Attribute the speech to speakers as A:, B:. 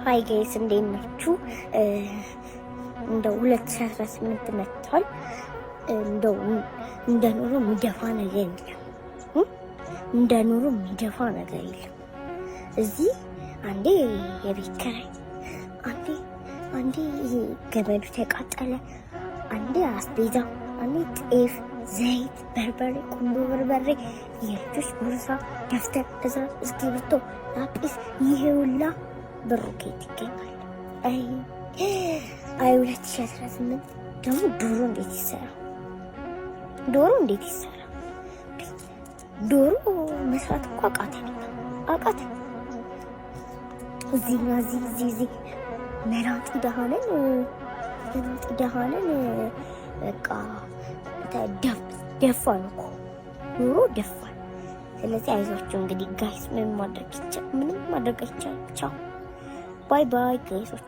A: ሃይ ጋይስ እንዴት ናችሁ? እንደው 2018 መጥቷል። እንደው እንደ ኑሮ የሚደፋ ነገር የለም። እንደ ኑሮ የሚደፋ ነገር የለም። እዚህ አንዴ የቤት ኪራይ፣ አንዴ ገመዱ ተቃጠለ፣ አንዴ አስቤዛ፣ አንዴ ጤፍ፣ ዘይት፣ በርበሬ፣ ቁንዶ በርበሬ፣ የልጆች ቦርሳ፣ ደብተር፣ እስክሪብቶ፣ ላጲስ፣ ይሄ ሁላ ብሩ ከየት ይገኛል? አይ 2018 ደግሞ ዶሮ እንዴት ይሰራል? ዶሮ መስራት እኮ አቃተኝ። እዚህ መናጢ ደሃነን በቃ ደፋን እኮ ዶሮ ደፋን። ስለዚህ አይዟችሁ እንግዲህ ጋይስ፣ ምንም ማድረግ አይቻልም። ቻው ባይ ጋይሶች።